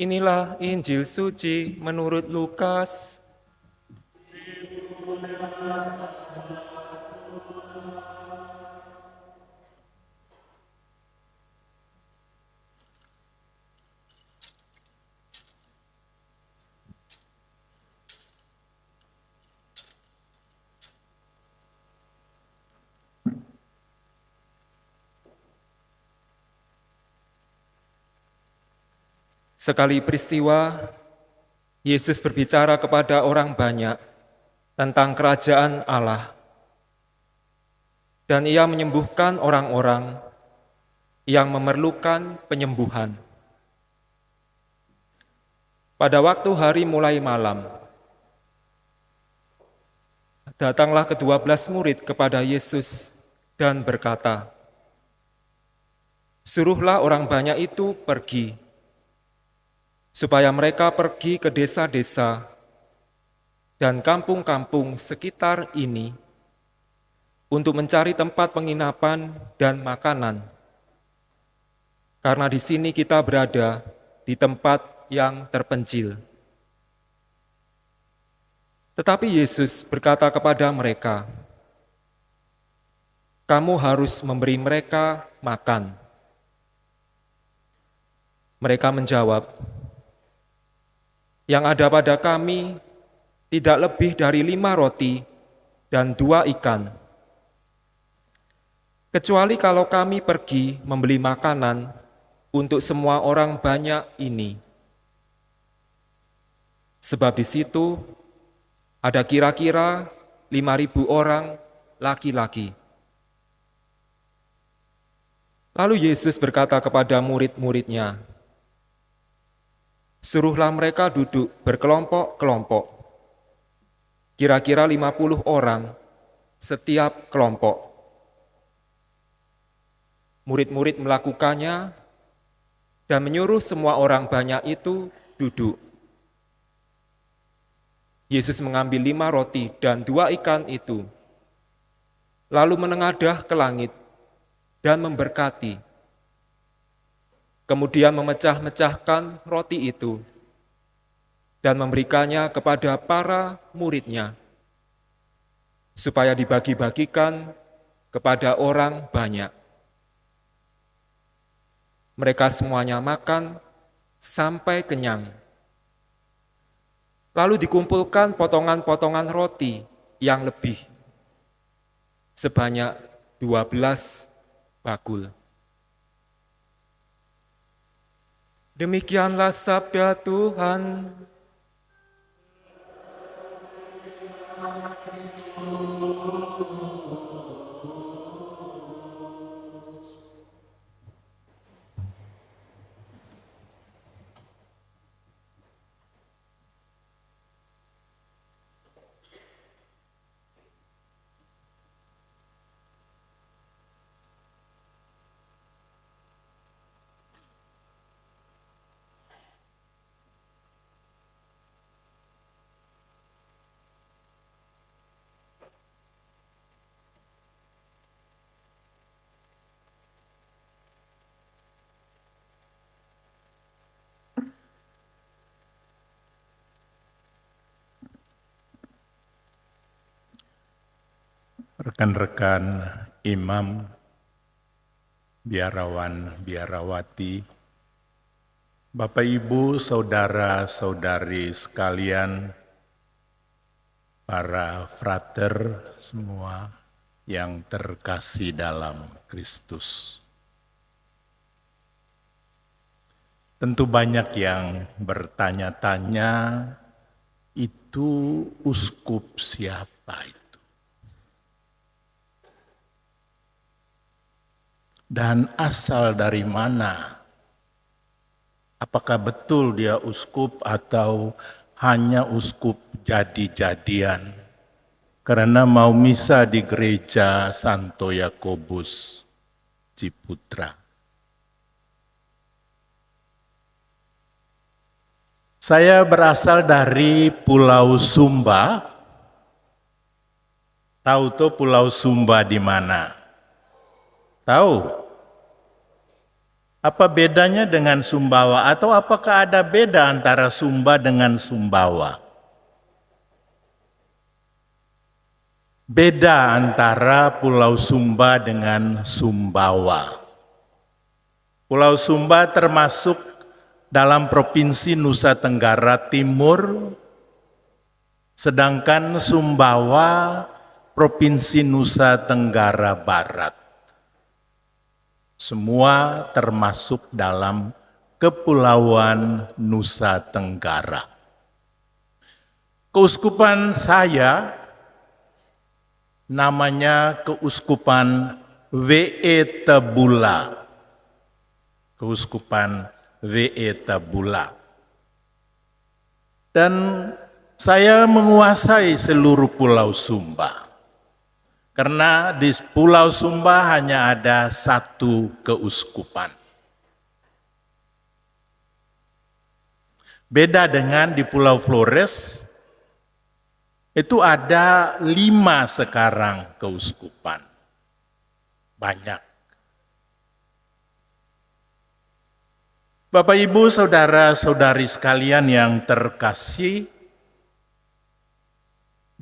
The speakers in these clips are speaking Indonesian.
Inilah Injil suci menurut Lukas. Sekali peristiwa, Yesus berbicara kepada orang banyak tentang kerajaan Allah. Dan ia menyembuhkan orang-orang yang memerlukan penyembuhan. Pada waktu hari mulai malam, datanglah ke-12 murid kepada Yesus dan berkata, "Suruhlah orang banyak itu pergi, supaya mereka pergi ke desa-desa dan kampung-kampung sekitar ini untuk mencari tempat penginapan dan makanan. Karena di sini kita berada di tempat yang terpencil." Tetapi Yesus berkata kepada mereka, "Kamu harus memberi mereka makan." Mereka menjawab, "Yang ada pada kami tidak lebih dari 5 roti dan 2 ikan. Kecuali kalau kami pergi membeli makanan untuk semua orang banyak ini. Sebab di situ ada kira-kira 5.000 orang laki-laki." Lalu Yesus berkata kepada murid-muridnya, "Suruhlah mereka duduk berkelompok-kelompok, kira-kira 50 orang setiap kelompok." Murid-murid melakukannya dan menyuruh semua orang banyak itu duduk. Yesus mengambil 5 roti dan 2 ikan itu, lalu menengadah ke langit dan memberkati. Kemudian memecah-mecahkan roti itu dan memberikannya kepada para muridnya, supaya dibagi-bagikan kepada orang banyak. Mereka semuanya makan sampai kenyang. Lalu dikumpulkan potongan-potongan roti yang lebih, sebanyak 12 bakul. Demikianlah sabda Tuhan. Rekan-rekan imam, biarawan, biarawati, Bapak Ibu, saudara-saudari sekalian, para frater semua yang terkasih dalam Kristus. Tentu banyak yang bertanya-tanya, itu uskup siapa itu? Dan asal dari mana? Apakah betul dia uskup atau hanya uskup jadi-jadian? Karena mau misa di gereja Santo Yakobus Ciputra. Saya berasal dari Pulau Sumba. Tahu tuh Pulau Sumba di mana? Tahu? Apa bedanya dengan Sumbawa atau apakah ada beda antara Sumba dengan Sumbawa? Beda antara Pulau Sumba dengan Sumbawa. Pulau Sumba termasuk dalam Provinsi Nusa Tenggara Timur, sedangkan Sumbawa Provinsi Nusa Tenggara Barat. Semua termasuk dalam Kepulauan Nusa Tenggara. Keuskupan saya namanya Keuskupan W.E. Tebula. Keuskupan W.E. Tebula. Dan saya menguasai seluruh Pulau Sumba. Karena di Pulau Sumba hanya ada satu keuskupan. Beda dengan di Pulau Flores, itu ada 5 sekarang keuskupan. Banyak. Bapak, Ibu, saudara-saudari sekalian yang terkasih,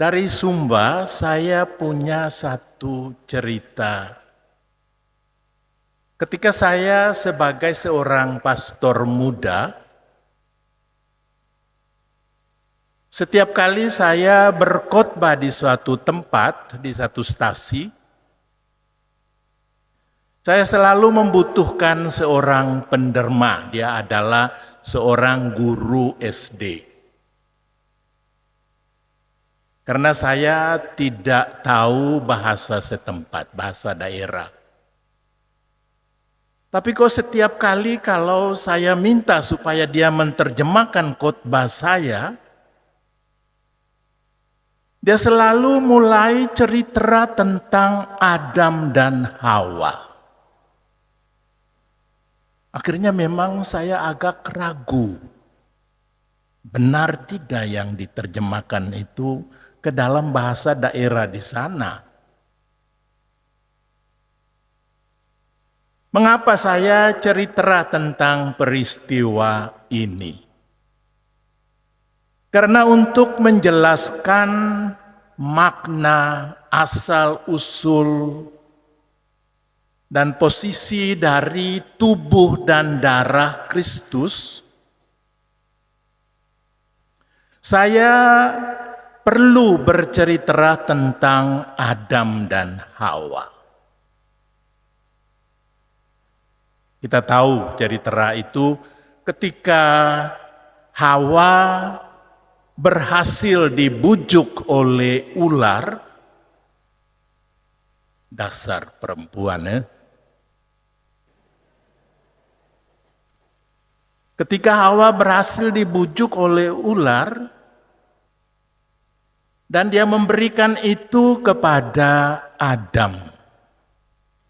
dari Sumba saya punya satu cerita. Ketika saya sebagai seorang pastor muda, setiap kali saya berkhotbah di suatu tempat, di satu stasi, saya selalu membutuhkan seorang penderma. Dia adalah seorang guru SD. Karena saya tidak tahu bahasa setempat, bahasa daerah. Tapi kok setiap kali kalau saya minta supaya dia menerjemahkan khotbah saya, dia selalu mulai cerita tentang Adam dan Hawa. Akhirnya memang saya agak ragu. Benar tidak yang diterjemahkan itu ke dalam bahasa daerah di sana? Mengapa saya cerita tentang peristiwa ini? Karena untuk menjelaskan makna, asal-usul, dan posisi dari tubuh dan darah Kristus, saya perlu bercerita tentang Adam dan Hawa. Kita tahu cerita itu ketika Hawa berhasil dibujuk oleh ular, dasar perempuan. Ketika Hawa berhasil dibujuk oleh ular, dan dia memberikan itu kepada Adam.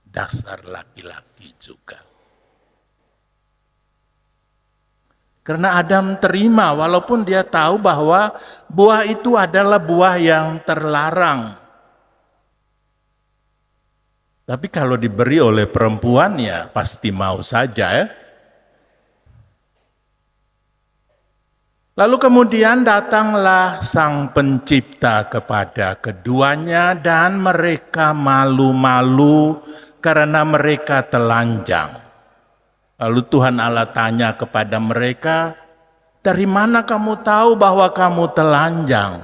Dasar laki-laki juga. Karena Adam terima walaupun dia tahu bahwa buah itu adalah buah yang terlarang. Tapi kalau diberi oleh perempuan ya pasti mau saja. Lalu kemudian datanglah Sang Pencipta kepada keduanya dan mereka malu-malu karena mereka telanjang. Lalu Tuhan Allah tanya kepada mereka, dari mana kamu tahu bahwa kamu telanjang?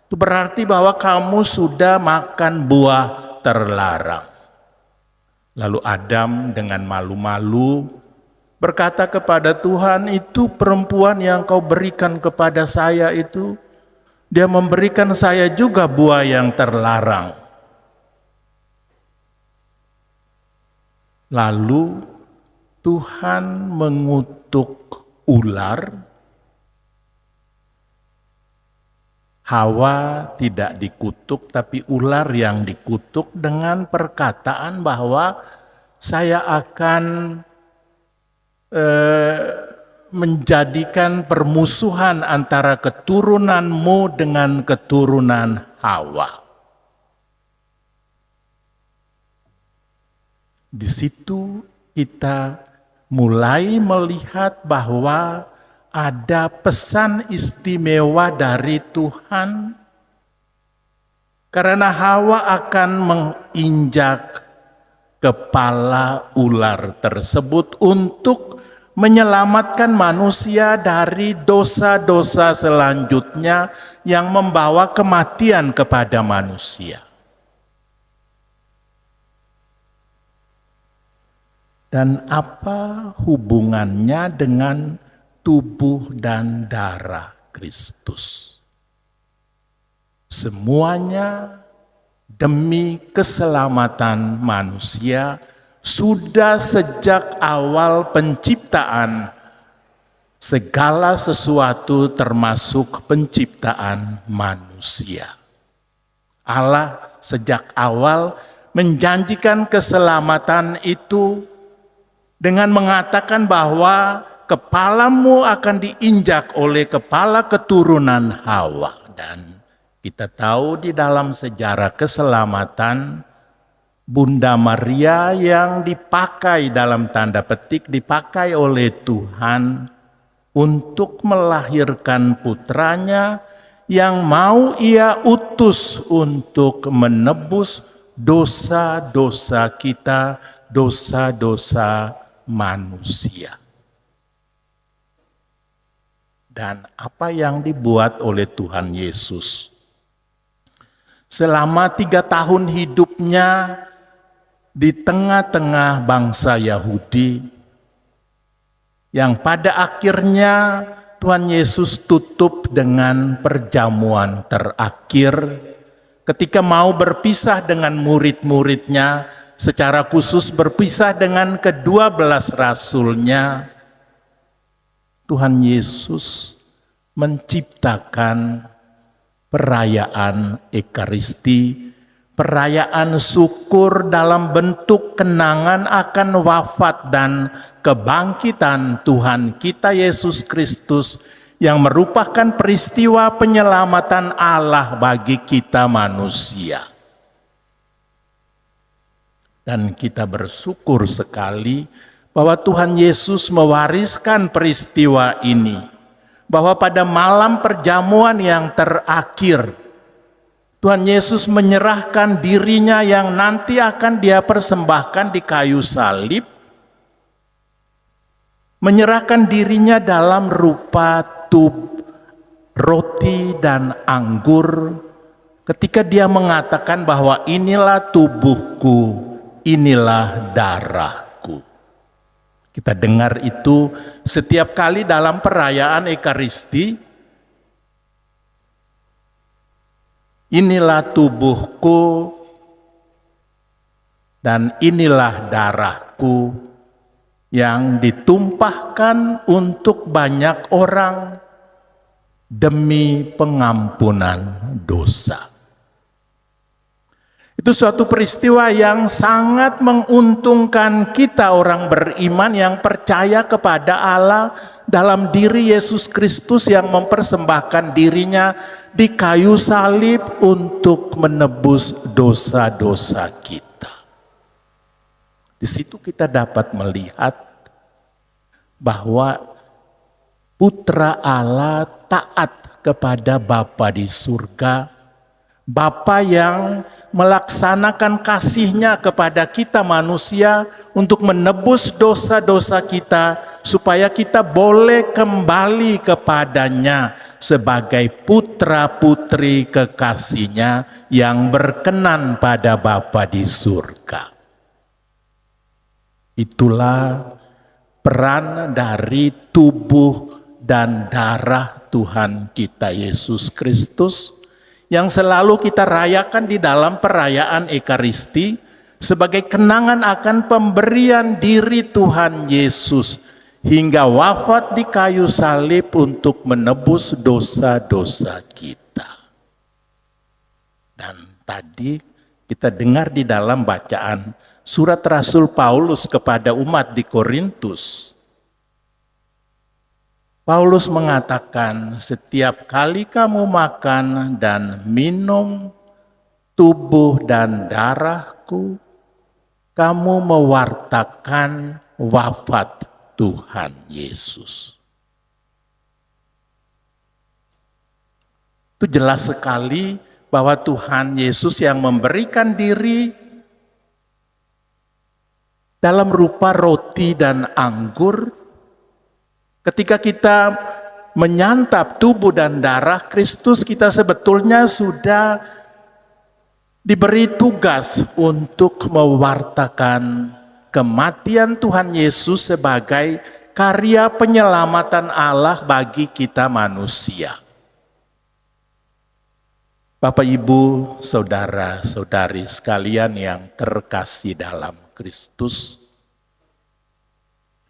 Itu berarti bahwa kamu sudah makan buah terlarang. Lalu Adam dengan malu-malu berkata kepada Tuhan, itu perempuan yang kau berikan kepada saya itu, dia memberikan saya juga buah yang terlarang. Lalu Tuhan mengutuk ular. Hawa tidak dikutuk, tapi ular yang dikutuk dengan perkataan bahwa saya akan menjadikan permusuhan antara keturunanmu dengan keturunan Hawa. Di situ kita mulai melihat bahwa ada pesan istimewa dari Tuhan, karena Hawa akan menginjak kepala ular tersebut untuk menyelamatkan manusia dari dosa-dosa selanjutnya yang membawa kematian kepada manusia. Dan apa hubungannya dengan tubuh dan darah Kristus? Semuanya demi keselamatan manusia sudah sejak awal penciptaan segala sesuatu termasuk penciptaan manusia. Allah sejak awal menjanjikan keselamatan itu dengan mengatakan bahwa kepalamu akan diinjak oleh kepala keturunan Hawa. Dan kita tahu di dalam sejarah keselamatan, Bunda Maria yang dipakai dalam tanda petik, dipakai oleh Tuhan untuk melahirkan putranya yang mau ia utus untuk menebus dosa-dosa kita, dosa-dosa manusia. Dan apa yang dibuat oleh Tuhan Yesus? Selama 3 tahun hidupnya di tengah-tengah bangsa Yahudi, yang pada akhirnya Tuhan Yesus tutup dengan perjamuan terakhir ketika mau berpisah dengan murid-muridnya, secara khusus berpisah dengan ke-12 rasulnya. Tuhan Yesus menciptakan perayaan Ekaristi, perayaan syukur dalam bentuk kenangan akan wafat dan kebangkitan Tuhan kita Yesus Kristus yang merupakan peristiwa penyelamatan Allah bagi kita manusia. Dan kita bersyukur sekali bahwa Tuhan Yesus mewariskan peristiwa ini. Bahwa pada malam perjamuan yang terakhir, Tuhan Yesus menyerahkan dirinya yang nanti akan dia persembahkan di kayu salib. Menyerahkan dirinya dalam rupa roti dan anggur. Ketika dia mengatakan bahwa inilah tubuhku, inilah darahku. Kita dengar itu setiap kali dalam perayaan Ekaristi. Inilah tubuhku dan inilah darahku yang ditumpahkan untuk banyak orang demi pengampunan dosa. Itu suatu peristiwa yang sangat menguntungkan kita orang beriman yang percaya kepada Allah dalam diri Yesus Kristus yang mempersembahkan dirinya di kayu salib untuk menebus dosa-dosa kita. Di situ kita dapat melihat bahwa Putra Allah taat kepada Bapa di surga, Bapa yang melaksanakan kasih-Nya kepada kita manusia untuk menebus dosa-dosa kita supaya kita boleh kembali kepadanya sebagai putra-putri kekasih-Nya yang berkenan pada Bapa di surga. Itulah peran dari tubuh dan darah Tuhan kita Yesus Kristus yang selalu kita rayakan di dalam perayaan Ekaristi sebagai kenangan akan pemberian diri Tuhan Yesus hingga wafat di kayu salib untuk menebus dosa-dosa kita. Dan tadi kita dengar di dalam bacaan surat Rasul Paulus kepada umat di Korintus. Paulus mengatakan, setiap kali kamu makan dan minum tubuh dan darahku, kamu mewartakan wafat Tuhan Yesus. Itu jelas sekali bahwa Tuhan Yesus yang memberikan diri dalam rupa roti dan anggur, ketika kita menyantap tubuh dan darah Kristus, kita sebetulnya sudah diberi tugas untuk mewartakan kematian Tuhan Yesus sebagai karya penyelamatan Allah bagi kita manusia. Bapak, Ibu, saudara-saudari sekalian yang terkasih dalam Kristus,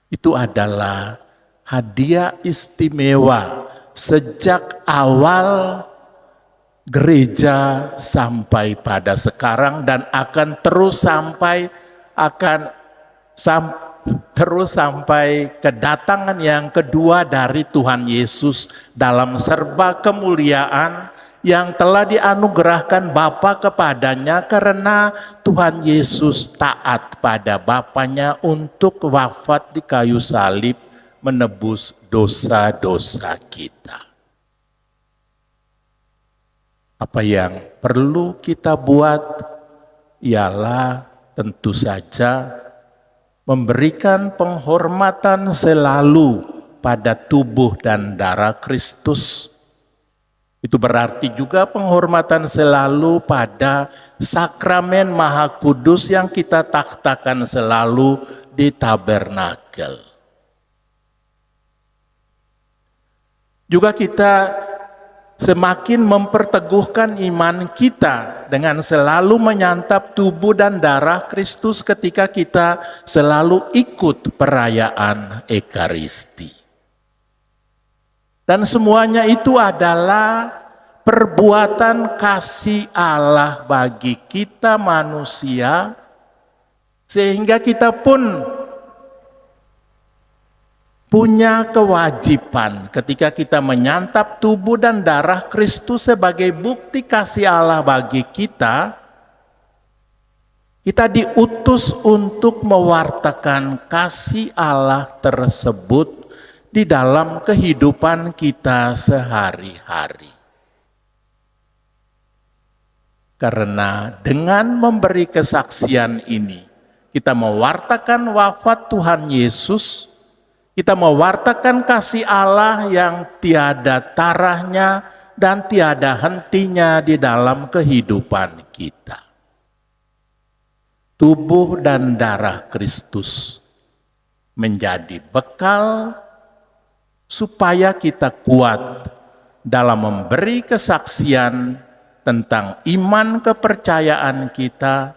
itu adalah hadiah istimewa sejak awal gereja sampai pada sekarang dan akan terus sampai kedatangan yang kedua dari Tuhan Yesus dalam serba kemuliaan yang telah dianugerahkan Bapa kepadanya, karena Tuhan Yesus taat pada Bapanya untuk wafat di kayu salib menebus dosa-dosa kita. Apa yang perlu kita buat ialah tentu saja memberikan penghormatan selalu pada tubuh dan darah Kristus. Itu berarti juga penghormatan selalu pada sakramen Maha Kudus yang kita takhtakan selalu di tabernakel. Juga kita semakin memperteguhkan iman kita dengan selalu menyantap tubuh dan darah Kristus ketika kita selalu ikut perayaan Ekaristi. Dan semuanya itu adalah perbuatan kasih Allah bagi kita manusia, sehingga kita pun punya kewajiban ketika kita menyantap tubuh dan darah Kristus sebagai bukti kasih Allah bagi kita, kita diutus untuk mewartakan kasih Allah tersebut di dalam kehidupan kita sehari-hari. Karena dengan memberi kesaksian ini, kita mewartakan wafat Tuhan Yesus, kita mewartakan kasih Allah yang tiada tarahnya dan tiada hentinya di dalam kehidupan kita. Tubuh dan darah Kristus menjadi bekal supaya kita kuat dalam memberi kesaksian tentang iman kepercayaan kita,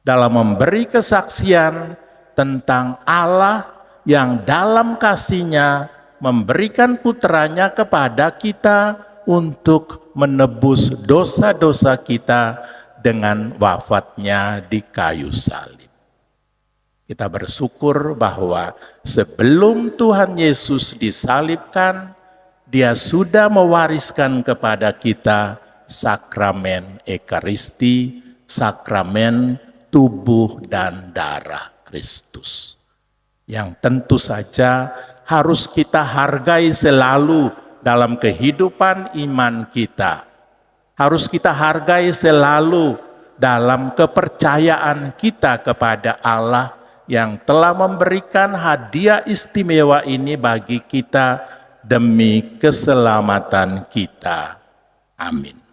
dalam memberi kesaksian tentang Allah yang dalam kasih-Nya memberikan putranya kepada kita untuk menebus dosa-dosa kita dengan wafat-Nya di kayu salib. Kita bersyukur bahwa sebelum Tuhan Yesus disalibkan, Dia sudah mewariskan kepada kita sakramen Ekaristi, sakramen tubuh dan darah Kristus. Yang tentu saja harus kita hargai selalu dalam kehidupan iman kita. Harus kita hargai selalu dalam kepercayaan kita kepada Allah yang telah memberikan hadiah istimewa ini bagi kita demi keselamatan kita. Amin.